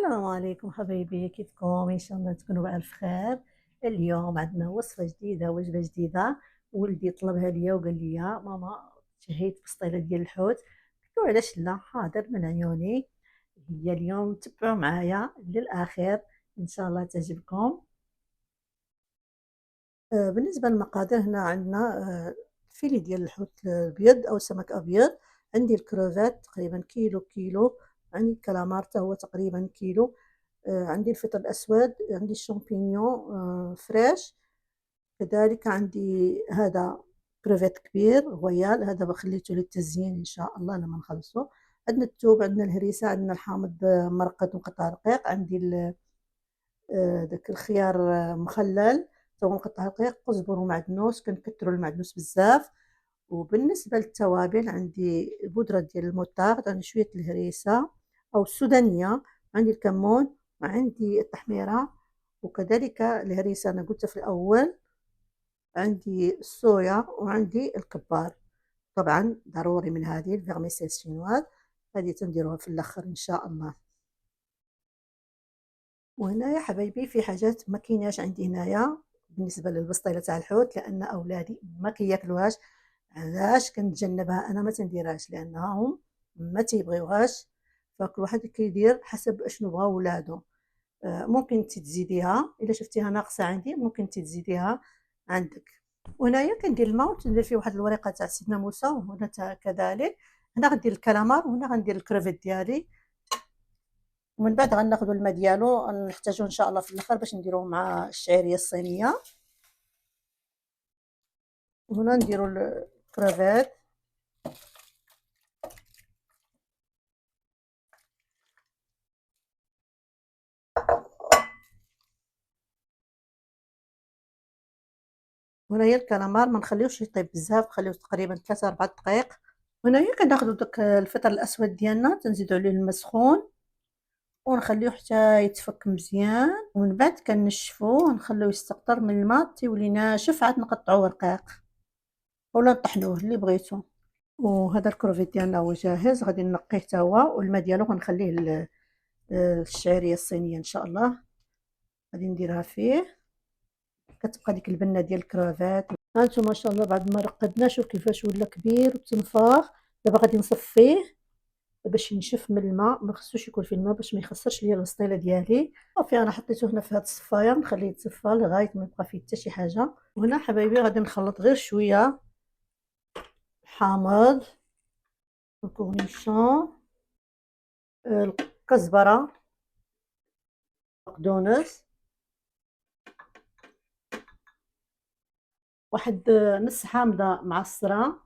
السلام عليكم حبايبي، كيفكم؟ إن شاء الله تكونوا بألف خير. اليوم عندنا وصفة جديدة، وجبة جديدة. ولدي طلبها ليا وقال لي ماما شهيت بسطيلة ديال الحوت. قلت له علاش لا، حاضر من عيوني. هي اليوم تبعوا معايا للآخر، إن شاء الله تعجبكم. بالنسبة للمقادير هنا عندنا فيلي ديال الحوت الأبيض أو سمك أبيض. عندي الكروفات تقريبا كيلو. عندي الكالامار تا هو تقريبا كيلو. عندي الفلفل الأسود، عندي الشامبينيون فريش. كذلك عندي هذا كروفيت كبير رويال، هذا بخليته للتزيين إن شاء الله لما نخلصه. عندنا الثوم، عندنا الهريسة، عندنا الحامض مرقة مقطع رقيق. عندي داك الخيار مخلل تو مقطع رقيق، قزبر ومعدنوس، كنكثروا المعدنوس بزاف. وبالنسبة للتوابل عندي بودرة ديال الموتارد، عندي شوية الهريسة أو السودانية، عندي الكمون، وعندي التحميرة، وكذلك الهريسة أنا قلتها في الأول. عندي الصويا وعندي الكبار. طبعا ضروري من هذه الفيرميسيل شينواز، هذه تنديروها في الآخر إن شاء الله. وهنايا حبايبي في حاجات ما كايناش عندي هنايا بالنسبة للبسطيلة تاع الحوت، لأن أولادي ما كياكلوهاش. علاش كنتجنبها انا، ما تنديرهاش لانهم ما تيبغيوهاش. فكل واحد كيدير حسب اشنو بغا ولادو. ممكن تزيديها الا شفتيها ناقصه عندي، ممكن تزيديها عندك. وهنايا كندير الماء وتندير فيه واحد الورقه تاع سيدنا موسى، وهنا كذلك. هنا غندير الكالامار، وهنا غندير الكريفيت ديالي. ومن بعد غناخذوا الماء ديالو، نحتاجو ان شاء الله في الاخر باش نديروه مع الشعيريه الصينيه. وهنا نديروا الكريفيت. وهنايا الكالامار ما نخليوش يطيب بزاف، نخليوه تقريبا 3 4 دقائق. وهنايا كناخذوا داك الفطر الاسود ديالنا، تنزيدوا عليه الماء سخون ونخليوه حتى يتفك مزيان. ومن بعد كنشفوه ونخليوه يستقطر من الماء تيولي ناشف، عاد نقطعوه رقيق ولا نطحنوه اللي بغيتو. وهذا الكروفيت ديالنا هو جاهز، غادي نقيه حتى هو، والماء ديالو غنخليه الشعيريه الصينيه ان شاء الله. غادي نديرها فيه، كتبقى ديك البنه ديال الكرافات. هانتوما ما شاء الله بعد ما رقدنا، شوف كيفاش ولا كبير وتنفاخ. دابا غادي نصفيه باش ينشف من الماء، ما خصوش يكون فيه الماء باش ما يخسرش ليا البسطيله ديالي. صافي انا حطيته هنا في هاد الصفايه، نخليه يتصفى لغايه ما يبقى فيه حتى شي حاجه. وهنا حبايبي غادي نخلط غير شويه حامض، الكورنيشون، الكزبره، بقدونس، واحد نص حامضه معصره.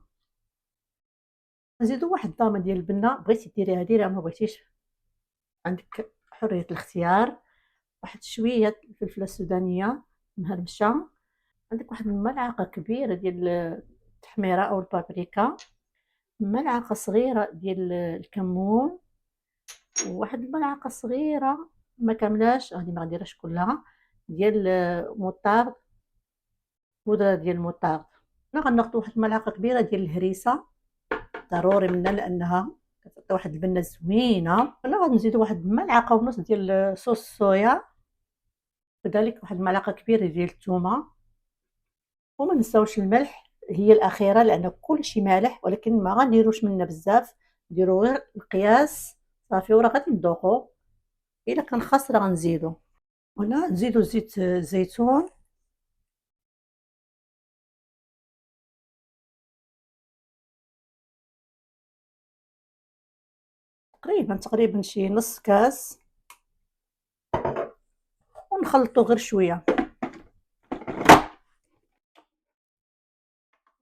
نزيدو واحد الضامه ديال البنه، بغيتي ديريها ديريها، ما بغيتيش عندك حريه الاختيار. واحد شويه الفلفله السودانيه مهرمشه. عندك واحد الملعقه كبيره ديال التحميره او البابريكا، ملعقه صغيره ديال الكمون، وواحد الملعقه صغيره ما كاملاش، هذه ما غنديرهاش كلها، ديال موطارد، بودره ديال الموطارد. هنا غناخذ واحد الملعقه كبيره ديال الهريسه، ضروري منها لانها كتعطي واحد البنه زوينه. هنا غنزيدو واحد الملعقه ونص ديال صوص الصويا، كذلك واحد الملعقه كبيره ديال الثومه. وما نساوش الملح، هي الاخيره، لان كلشي مالح، ولكن ما غنديروش منه بزاف، نديرو غير القياس صافي، وراه غادي نذوقو. الا كان خاص راه غنزيدو. هنا نزيدو زيت الزيتون، تقريبا شي نص كاس، ونخلطو غير شويه.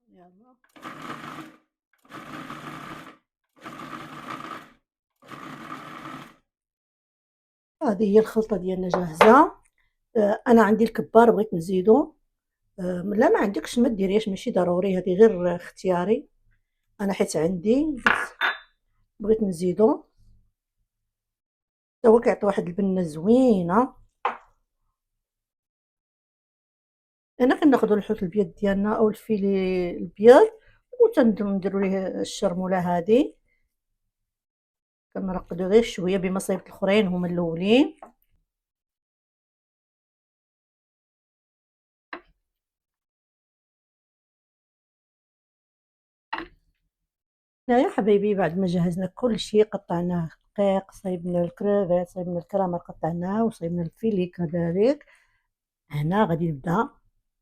يلا هذه هي الخلطه ديالنا جاهزه. انا عندي الكبار بغيت نزيدو. لا ما عندكش ما ديريش، ماشي ضروري، هذه غير اختياري. انا حيت عندي بغيت نزيدو، هو كيعطي واحد البنه زوينه. هنا كناخذوا الحوت البيض ديالنا او الفيلي البيض، وتنديروا ليه الشرموله هذه، كنرقدو غير شويه بمصايب الاخرين هما الاولين. هنايا حبايبي بعد ما جهزنا كل شيء، قطعناه رقيق، صايبنا الكروفيت، صايبنا الكرامر قطعناه، وصايبنا الفيلي كذلك. هنا غادي نبدا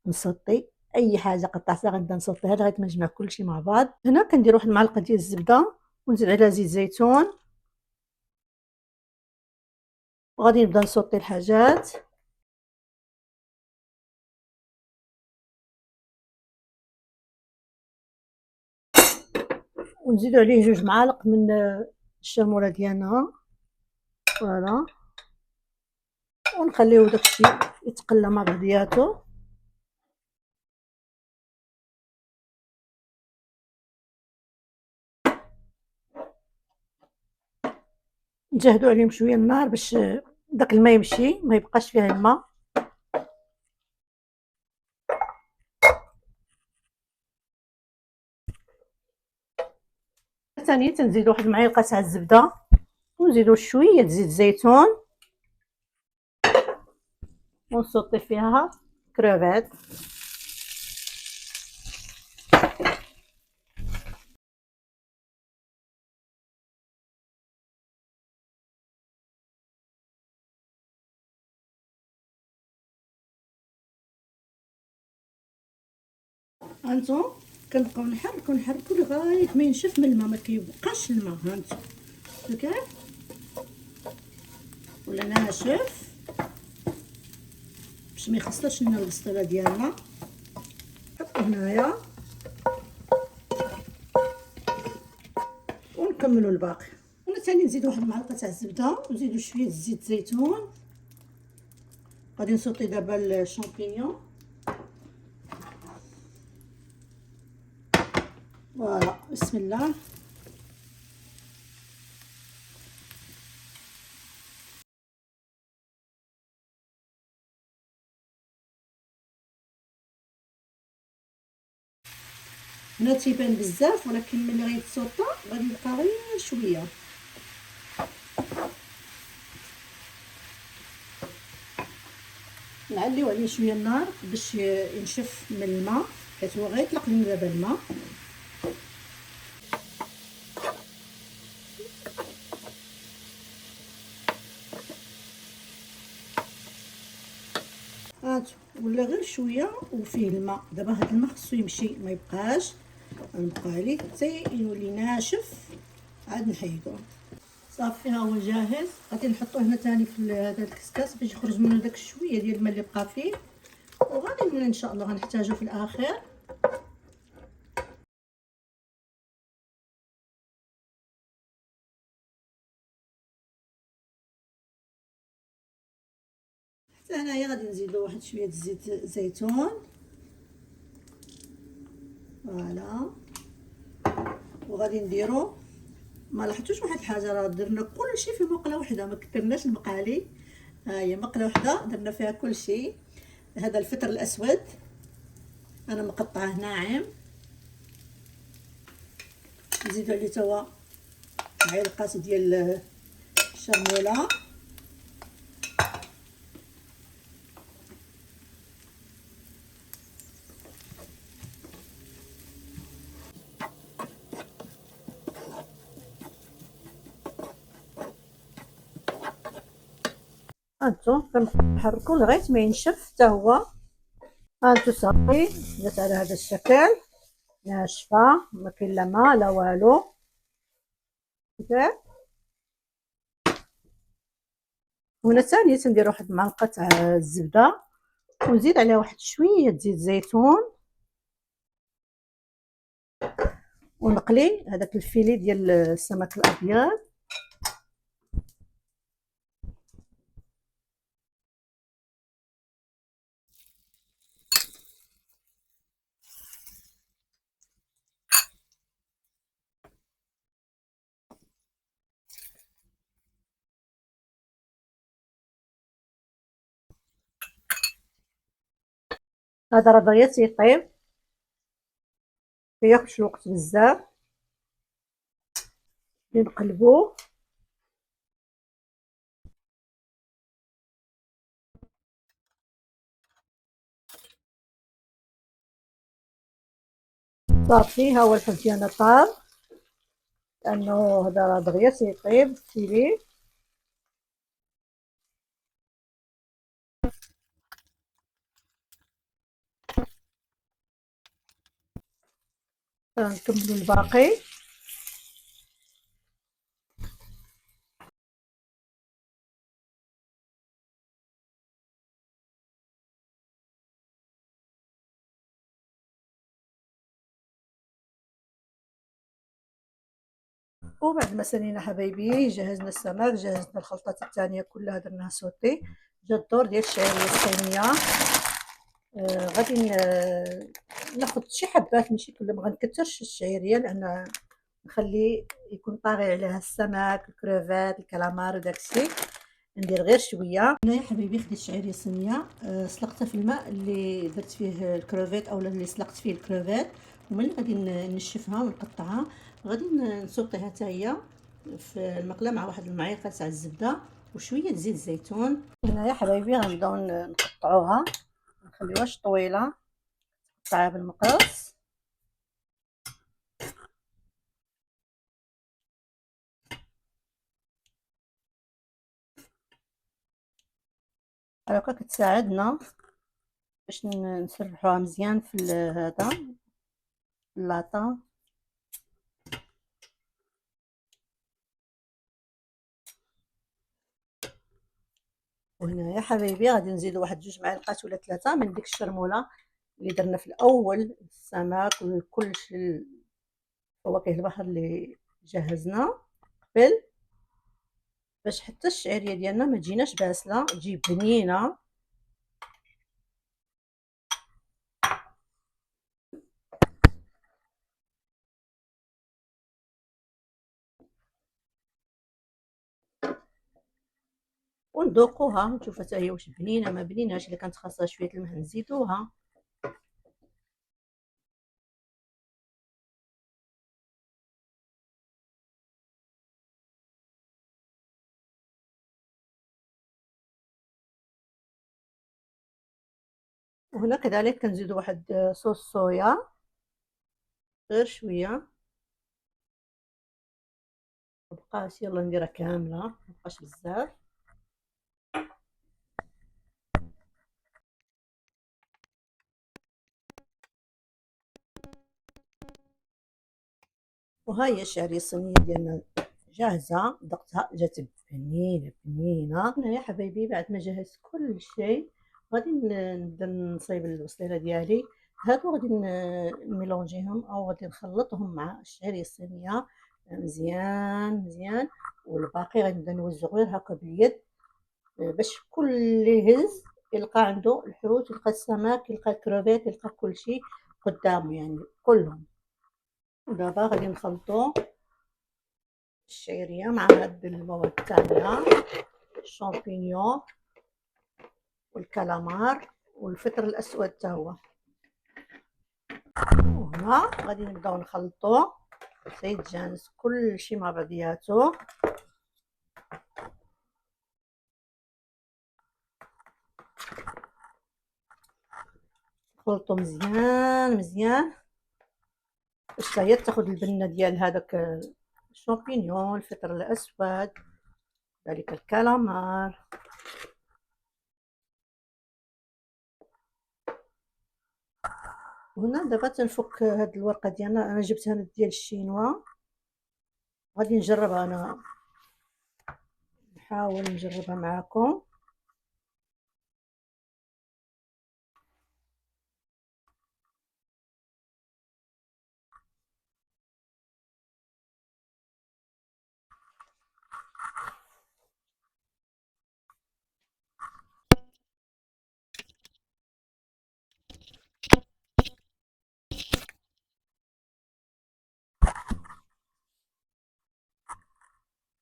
نسطي اي حاجه قطعتها، غنبدا نسطيها لغايه ما نجمع كل شيء مع بعض. هنا كندير واحد المعلقه ديال الزبده ونزيد عليها زيت زيتون، وغادي نبدا نسطي الحاجات. ونزيدو عليه 2 معالق من الشاموره ديالنا، فوالا، ونخليو داكشي يتقلى مع بعضياتو. نجهدو عليهم شويه النار باش داك الماء يمشي، ما يبقاش فيها الماء. ثانيا تنزيدو واحد المعلقه تاع الزبده، ونزيدو شويه زيت زيتون، ونسوطي فيها كروفيت. هانتو كنبقاو نحركو لغايه ما ينشف من الماء، ما كيبقاش الماء. هانتو كيف ولا ناشف باش ما يخسرش لنا البسطيله ديالنا. نحطو هنايا ونكملو الباقي. وانا ثاني نزيدو واحد المعلقه تاع الزبده، ونزيدو شويه زيت زيتون. غادي نسوطي دابا الشامبينيون. فوالا، بسم الله. هنا تيبان بزاف، ولكن ملي غيتسوطا غادي يبقى غير شويه. نعليو عليه شويه النار باش ينشف من الماء، حيت هو غيطلق لنا دابا الماء. هانتو ولا غير شويه وفيه الماء. دابا هاد الماء خصو يمشي، ما يبقاش، غنبقى عليه حتى يولي ناشف، عاد نحيدوه. صافي ها هو جاهز. غادي نحطوه هنا ثاني في هذا الكسكاس باش يخرج منه داك شويه ديال الماء اللي بقى فيه، وغادي ان شاء الله غنحتاجو في الاخر. حتى هنايا غادي نزيدو واحد شويه زيت زيتون. فوالا، وغادي نديرو، ما لاحظتوش واحد الحاجه، راه درنا كلشي في مقله واحده، ما كثرناش المقالي. ها هي مقله واحده درنا فيها كلشي. هذا الفطر الاسود انا مقطعه ناعم، نزيدو عليه توا معلقه ديال الشرموله. هانتو كنحركو لغايه ما ينشف حتى هو. هانتو صافي جات على هذا الشكل، ناشفه، ما كاين لا ما لا والو. هنا ثاني تندير واحد المعلقه تاع الزبده، ونزيد عليها واحد شويه زيت زيتون، ونقلي هذاك الفيلي ديال السمك الابيض. هذا راه بغيا تيطيب، كياخدش الوقت بزاف. نقلبوه صافي ها هو الحوت ديالنا طاب، لأنه هذا راه دغيا تيطيب الفيلي. نكملو الباقي. وبعد ما سالينا حبايبي جهزنا السمك، جهزنا الخلطات الثانيه كلها درناها سوتي. جا الدور ديال الشعيريه الصينيه. غادي ناخذ شي حبات ماشي كل، ما غنكثرش الشعيريه لان نخلي يكون طاغي عليها السمك الكروفات الكالامار وداكشي. ندير غير شويه. هنا يا حبيبي خديت الشعيريه الصينيه، سلقتها في الماء اللي درت فيه الكروفيت او اللي سلقت فيه الكروفيت، ومن غادي نشفها ونقطعها. غادي نسوطيها حتى هي في المقله مع واحد المعلقه تاع الزبده وشويه زيت الزيتون. هنا يا حبايبي غنبداو نقطعوها، ما نخليوهاش طويله، نقطعها بالمقص. هكا كتساعدنا باش نسرحوها مزيان في هذا اللاطه. وهنا يا حبايبي غادي نزيدو واحد 2 معالق ولا 3 من ديك الشرموله اللي درنا في الاول، السمك وكلشي فواكه البحر اللي جهزنا قبل، باش حتى الشعيريه ديالنا ما تجيناش باسله، تجي بنينه. وندوقوها نشوفها حتى هي واش بنينه ما بنيناش. الا كانت خاصها شويه الماء نزيدوها. وهنا كذلك كنزيدو واحد صوص صويا غير شويه، مبقاش يلا نديرها كامله مبقاش بزاف. وها هي الشعريه الصينيه ديالنا جاهزه، دقتها جات بنينه بنينه. هنا يا حبايبي بعد ما جهزت كل شيء غادي نبدا نصايب البصيله ديالي. هادو غادي نميلونجيهم او غادي نخلطهم مع الشعريه الصينيه مزيان مزيان. والباقي غادي نبدا نوزع غير هكا باليد، باش كل اللي يهز يلقى عنده الحوت، يلقى السمك، يلقى الكروفيت، يلقى كل شيء قدامه يعني كلهم. ودابا غادي نخلطو الشعيريه مع هاد المواد الثانيه، الشامبينيون والكالامار والفطر الاسود حتى هو. وهنا غادي نبداو نخلطو سيتجانس كل شيء مع بعضياتو. نخلطو مزيان مزيان باش هي تاخد البنه ديال هذاك الشامبينيون الفطر الاسود ذلك الكالامار. وهنا دابا تنفك هاد الورقه ديالنا، انا جبتها ديال الشينوا، غادي نجربها انا، نحاول نجربها معكم.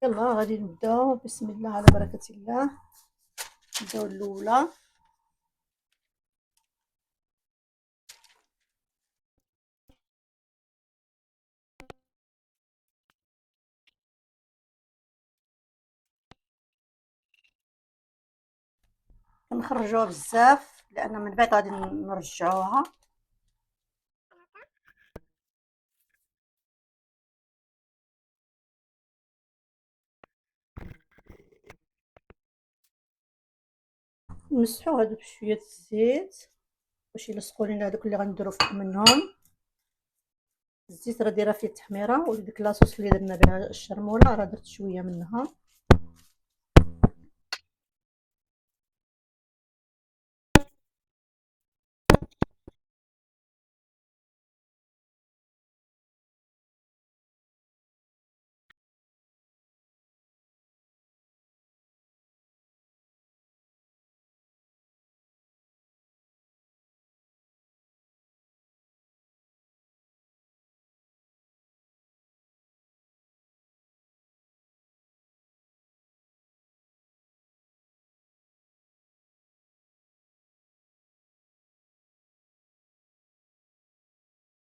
يلا غادي نبداو بسم الله على بركه الله. نبداو الاولى. كنخرجوها بزاف لان من بعد غادي نرجعوها. نمسحو هادو بشوية الزيت باش يلصقوا لينا هادوك اللي غنديرو فوق منهم. الزيت راه دايره فيه التحميره، وديك لاصوص اللي درنا بها الشرموله راه درت شويه منها.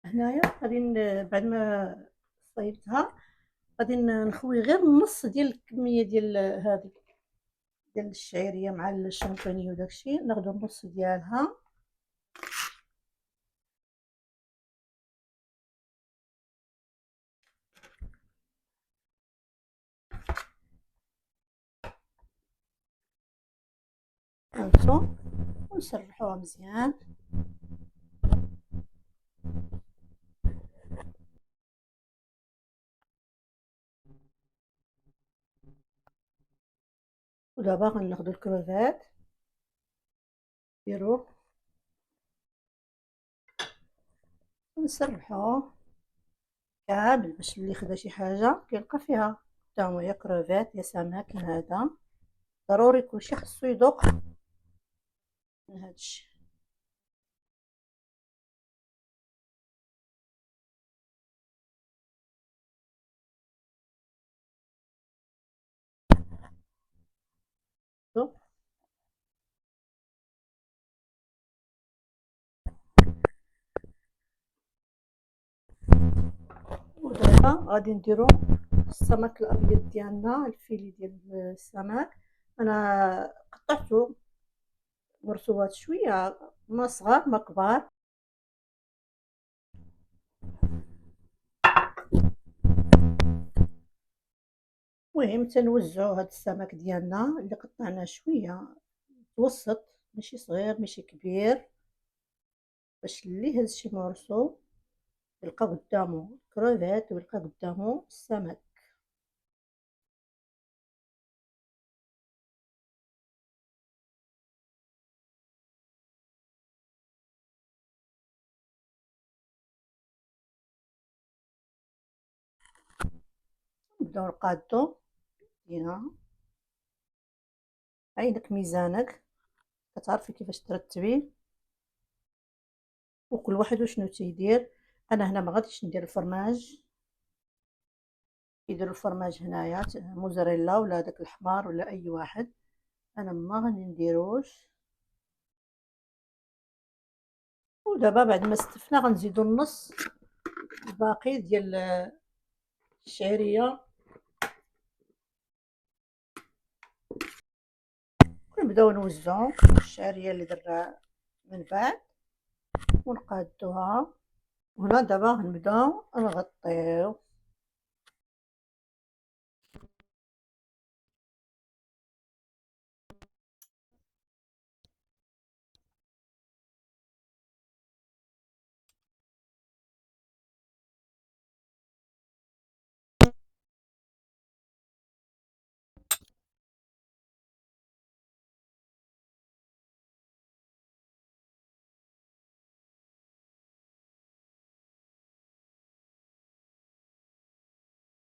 هنايا غادي بعد ما صايبتها غادي نخوي غير النص ديال الكميه ديال هذه ديال الشعيريه مع الشامبانيو وداكشي، ناخذ النص ديالها. هانتو ونسرحوها مزيان. ودابا غناخدو الكروفات نديروه ونسرحوه كامل باش اللي خدا شي حاجه كيلقى فيها. حتى هو يا كروفات يا سمك، هذا ضروري كلشي خصو يذوق من هادشي. ودابا غادي نديرو السمك الابيض ديالنا، الفيلي ديال السمك. انا قطعته مرسوات شويه، ما صغار ما كبار. المهم تنوزعو هاد السمك ديالنا اللي قطعناه شويه متوسط، ماشي صغير ماشي كبير، باش اللي هز شي مورسو يلقى قدامه كروفيت ويلقى قدامه السمك. نبداو نقادو هنا. عينك ميزانك كتعرفي كيفاش ترتبي، وكل واحد وشنو تيدير. انا هنا ما غاديش ندير الفرماج، يديروا الفرماج هنايا موزاريلا ولا داك الحمار ولا اي واحد، انا ما غادي نديروش. ودابا بعد ما استفنا غنزيدو النص الباقي ديال الشعريه، ونبداو نوزعو الشعريه اللي درنا من بعد ونقادوها. وهنا دابا غنبداو نغطيو.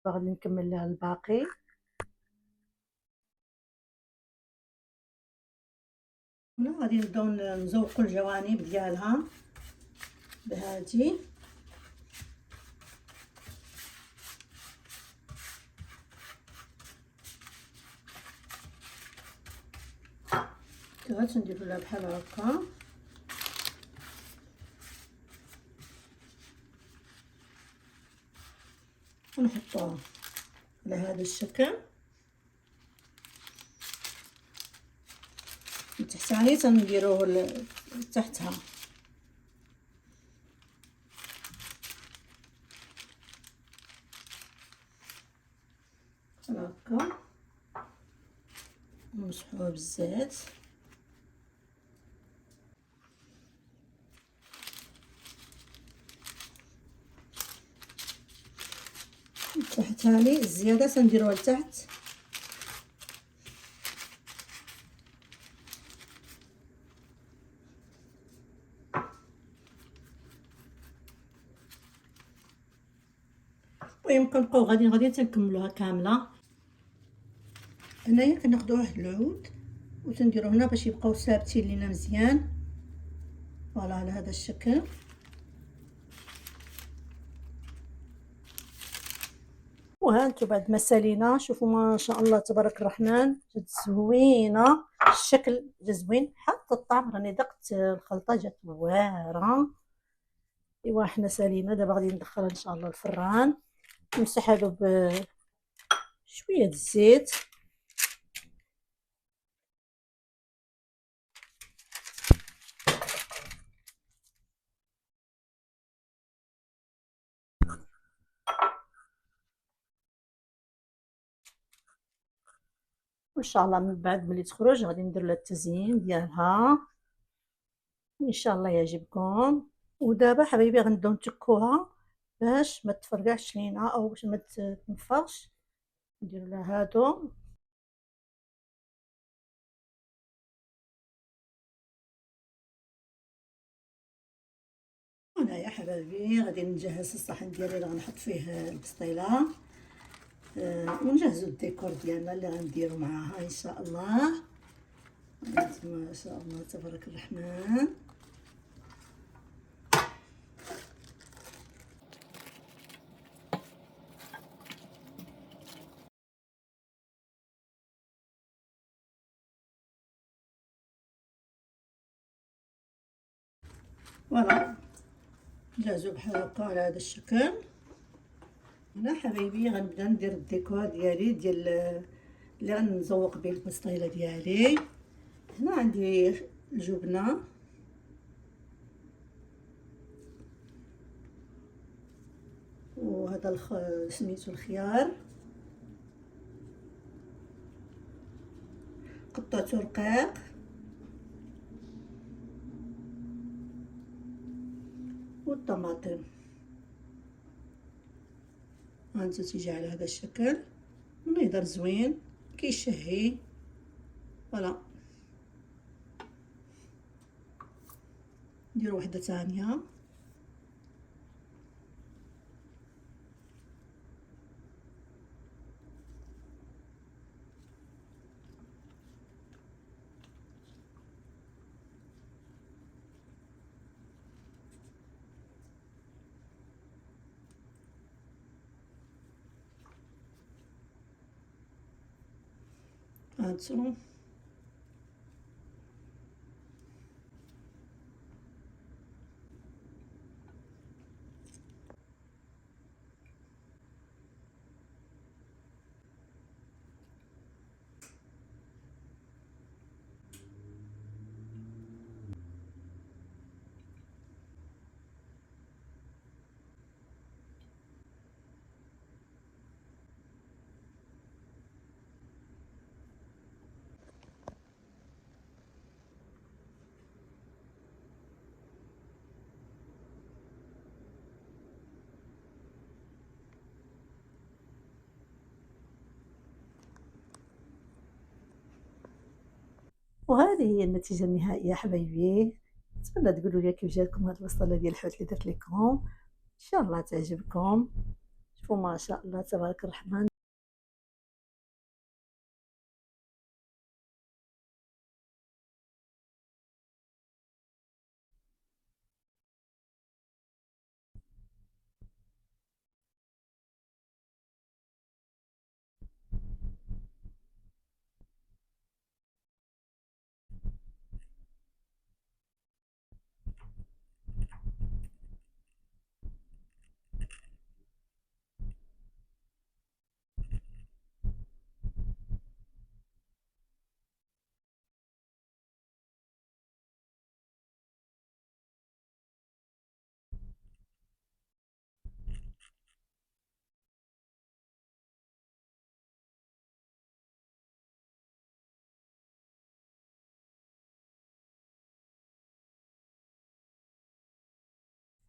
غادي نكمل لها الباقي. هنا غادي نبداو نزوقو الجوانب ديالها بهادي. دابا تنديرو لها بحال هكا، ونحطوها على هذا الشكل. من تحتاني تنديروه تحتها. هكا نمسحوها بالزيت. تحت هاني الزيادة تنديروها لتحت. المهم كنبقاو غاديين تنكملوها كاملة. هنايا كناخدو واحد العود وتنديرو هنا باش يبقاو ثابتين لينا مزيان، فوالا على هذا الشكل. وها انتو بعد ما سالينا شوفوا ما شاء الله تبارك الرحمن، جات زوينه، الشكل جا زوين، حتى الطعم راني دقت الخلطه جات واعره. ايوا حنا سالينا دابا غادي ندخلها ان شاء الله الفران، نمسحها له بشويه الزيت. وان شاء الله من بعد ملي تخرج غادي ندير لها التزيين ديالها، ان شاء الله يعجبكم. ودابا حبايبي غنبداو نتكوها باش ما تفرقعش لينا او باش ما تنفرش. نديرو لها هادو. هنا يا حبايبي غادي نجهز الصحن ديالي اللي غنحط فيه البسطيله، ونجهزو الديكور ديالنا اللي غنديرو معاها ان شاء الله. ما شاء الله تبارك الرحمن. فوالا جهزو بحال هكا على هذا الشكل. هنا حبايبي غنبدا ندير الديكور ديالي ديال اللي غنزوق به البسطيله ديالي. هنا عندي الجبنه وهذا سميتو الخيار، قطعته رقيق، والطماطم هانتو تيجي على هذا الشكل، منظر زوين كيشهي. فوالا نديرو وحده ثانيه. هانتو وهذه هي النتيجة النهائية حبايبي. نتمنى تقولوا لي كيف جاتكم هاد البسطة ديال الحوت اللي درت لكم، ان شاء الله تعجبكم. شوفوا ما شاء الله تبارك الرحمن.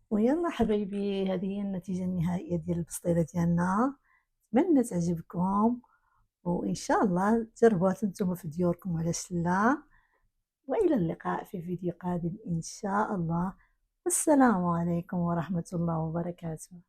ويلا حبايبي هذه هي النتيجة النهائية ديال البسطيلة ديالنا. نتمنى تعجبكم، وإن شاء الله تجربوها انتم في ديوركم وعلاش لا. وإلى اللقاء في فيديو قادم إن شاء الله. والسلام عليكم ورحمة الله وبركاته.